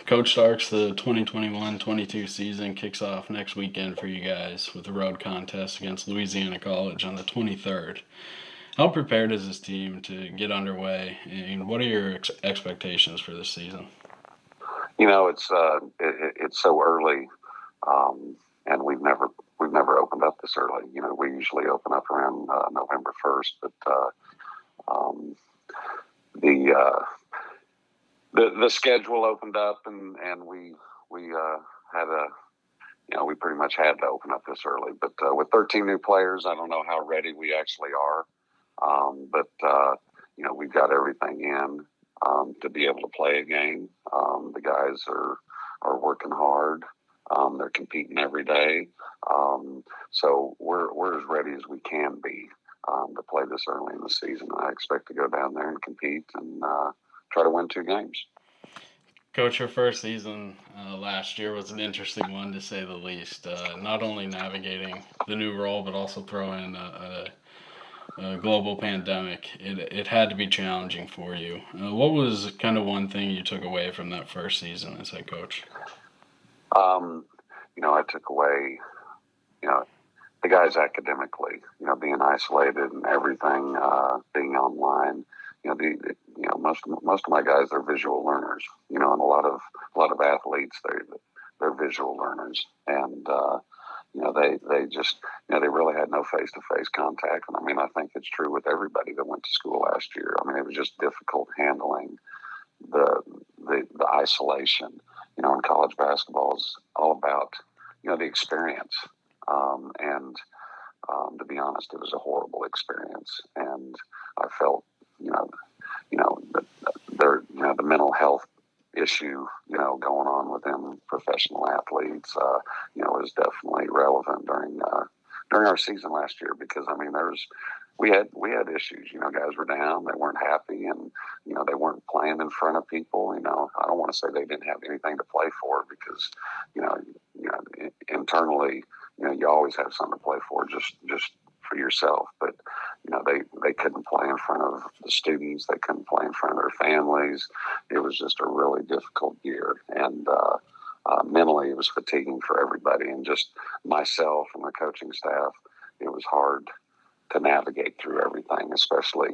Coach Starks, the 2021-22 season kicks off next weekend for you guys with a road contest against Louisiana College on the 23rd. How prepared is this team to get underway, and what are your expectations for this season? It's so early, and we've never opened up this early. We usually open up around November 1st, but um, the the schedule opened up, and we had a we pretty much had to open up this early. But with 13 new players, I don't know how ready we actually are. But we've got everything in to be able to play a game. The guys are working hard. They're competing every day. So we're as ready as we can be to play this early in the season. I expect to go down there and compete and try to win 2 games. Coach, your first season last year was an interesting one to say the least. Not only navigating the new role, but also throwing a global pandemic. It had to be challenging for you. What was kind of one thing you took away from that first season as head coach? I took away, the guys academically, being isolated and everything, being online. Most of my guys are visual learners. And a lot of athletes they're visual learners, and they just they really had no face to face contact. And I think it's true with everybody that went to school last year. It was just difficult handling the isolation. And college basketball is all about the experience. And to be honest, it was a horrible experience. And I felt the mental health issue going on within professional athletes was definitely relevant during our season last year, because we had issues. Guys were down, they weren't happy, and they weren't playing in front of people. I don't want to say they didn't have anything to play for, because internally you always have something to play for, just for yourself. But they couldn't play in front of the students, they couldn't play in front of their families. It was just a really difficult year, and mentally it was fatiguing for everybody, and just myself and the coaching staff. It was hard to navigate through everything, especially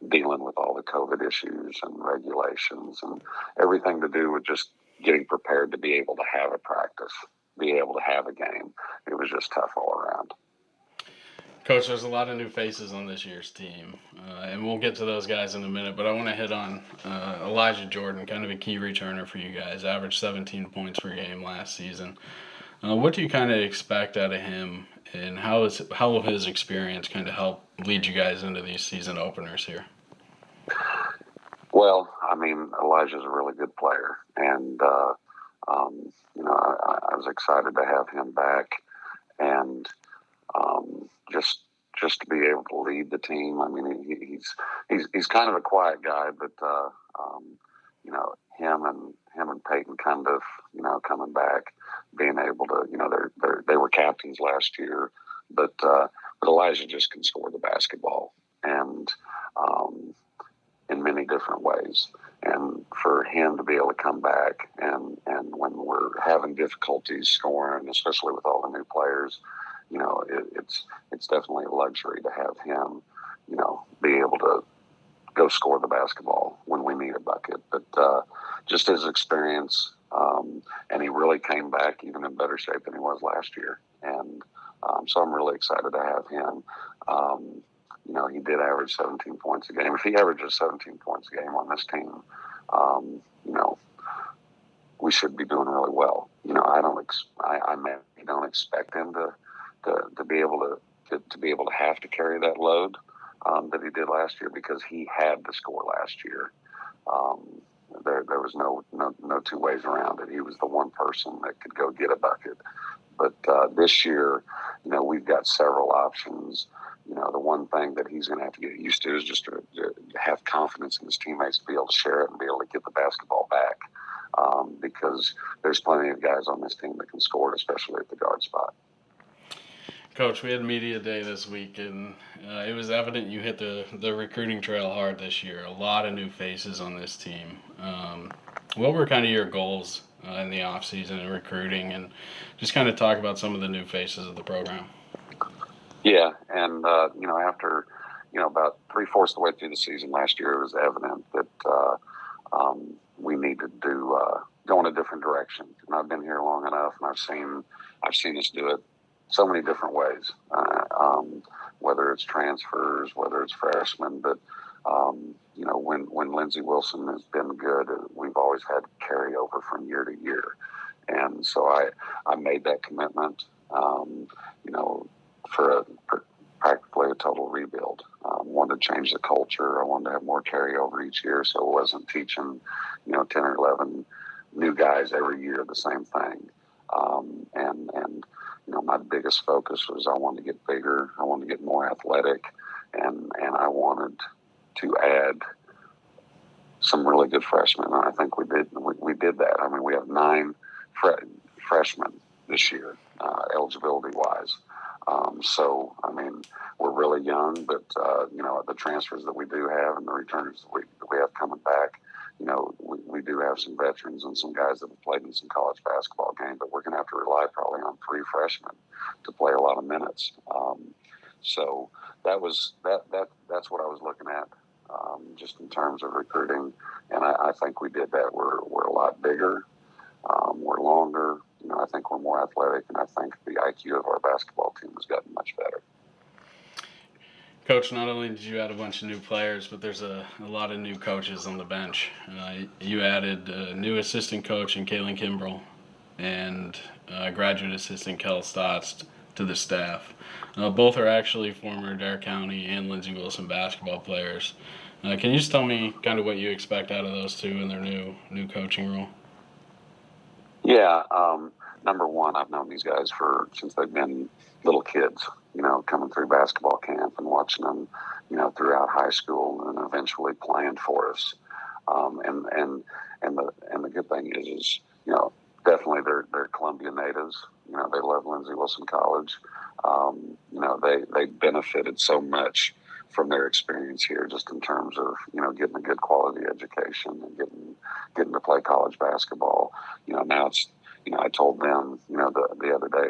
dealing with all the COVID issues and regulations and everything to do with just getting prepared to be able to have a practice, be able to have a game. It was just tough all around. Coach, there's a lot of new faces on this year's team, and we'll get to those guys in a minute, but I want to hit on Elijah Jordan, kind of a key returner for you guys, averaged 17 points per game last season. What do you kind of expect out of him, and how will his experience kind of help lead you guys into these season openers here? Well, Elijah's a really good player, and I was excited to have him back, and just to be able to lead the team. He's kind of a quiet guy, but him and Peyton kind of coming back, being able to they were captains last year, but Elijah just can score the basketball, and in many different ways. And for him to be able to come back, and when we're having difficulties scoring, especially with all the new players, it's definitely a luxury to have him, be able to go score the basketball when we need a bucket. But just his experience, and he really came back even in better shape than he was last year. And so I'm really excited to have him. He did average 17 points a game. If he averages 17 points a game on this team, we should be doing really well. I don't expect him to be able to have to carry that load that he did last year, because he had to score last year. There was no two ways around it. He was the one person that could go get a bucket. But this year, we've got several options. The one thing that he's going to have to get used to is just to have confidence in his teammates to be able to share it and be able to get the basketball back, because there's plenty of guys on this team that can score it, especially at the guard spot. Coach, we had media day this week, and it was evident you hit the recruiting trail hard this year. A lot of new faces on this team. What were kind of your goals in the off season and recruiting, and just kind of talk about some of the new faces of the program? Yeah, and after about 3/4 the way through the season last year, it was evident that we needed to go in a different direction. And I've been here long enough, and I've seen us do it so many different ways. Whether it's transfers, whether it's freshmen, but when Lindsey Wilson has been good, we've always had carryover from year to year, and so I made that commitment. You know, for practically a total rebuild. Wanted to change the culture. I wanted to have more carryover each year, so I wasn't teaching 10 or 11 new guys every year the same thing. And my biggest focus was I wanted to get bigger. I wanted to get more athletic, and I wanted to add some really good freshmen. And I think we did. We did that. I mean, we have 9 freshmen this year, eligibility wise. So, I mean, we're really young, but, the transfers that we do have and the returners that we have coming back, we do have some veterans and some guys that have played in some college basketball games, but we're going to have to rely probably on 3 freshmen to play a lot of minutes. So that's what I was looking at, just in terms of recruiting. And I think we did that. We're a lot bigger. We're longer. I think we're more athletic, and I think the IQ of our basketball team has gotten much better. Coach, not only did you add a bunch of new players, but there's a lot of new coaches on the bench. You added a new assistant coach in Kaylin Kimbrell and graduate assistant Kel Stotts to the staff. Both are actually former Dare County and Lindsey Wilson basketball players. Can you just tell me kind of what you expect out of those two in their new coaching role? Yeah, number one, I've known these guys since they've been little kids, coming through basketball camp and watching them, throughout high school and eventually playing for us. And the good thing is definitely they're Columbia natives. They love Lindsey Wilson College. They benefited so much from their experience here, just in terms of getting a good quality education and getting to play college basketball. Now it's I told them the other day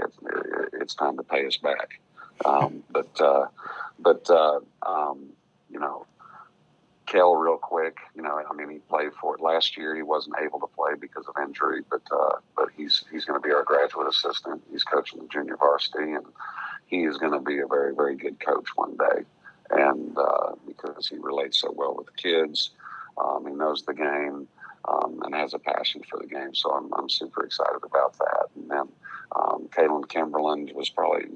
it's time to pay us back. Kel, real quick, he played for it last year. He wasn't able to play because of injury, but he's going to be our graduate assistant. He's coaching the junior varsity, and he is going to be a very, very good coach one day. And because he relates so well with the kids, he knows the game, and has a passion for the game. So I'm super excited about that. And then Kaylin Kimberland was probably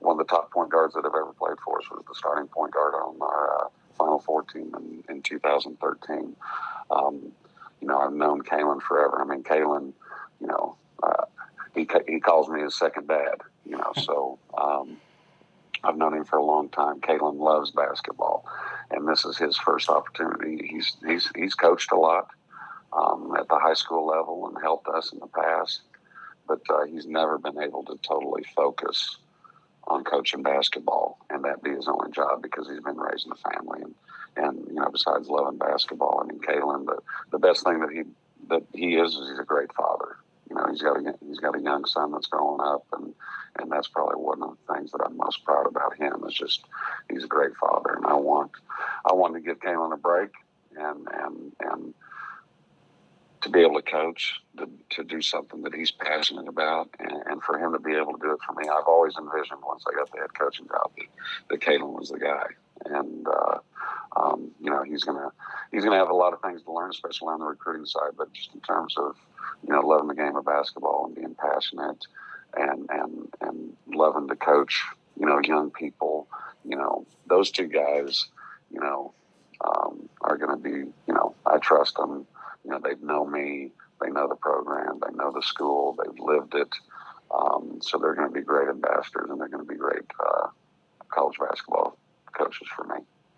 one of the top point guards that have ever played for us. Was the starting point guard on our Final Four team in 2013. I've known Kaylin forever. I mean, Kaylin, he calls me his second dad. So I've known him for a long time. Kaylin loves basketball, and this is his first opportunity. He's coached a lot at the high school level and helped us in the past, but he's never been able to totally focus on coaching basketball and that be his only job, because he's been raising a family and besides loving basketball, I mean, Kaylin, the best thing that he is he's a great father. He's got a young son that's growing up, and that's probably one of the things that I'm most proud about him, is just he's a great father. And I want to give Kaylin a break and to be able to coach, to do something that he's passionate about, and for him to be able to do it for me. I've always envisioned, once I got the head coaching job, that Kaylin was the guy. And he's gonna have a lot of things to learn, especially on the recruiting side. But just in terms of loving the game of basketball and being passionate and loving to coach young people, those two guys are going to be I trust them. They know me, they know the program, they know the school, they've lived it. So they're going to be great ambassadors, and they're going to be great college basketball coaches for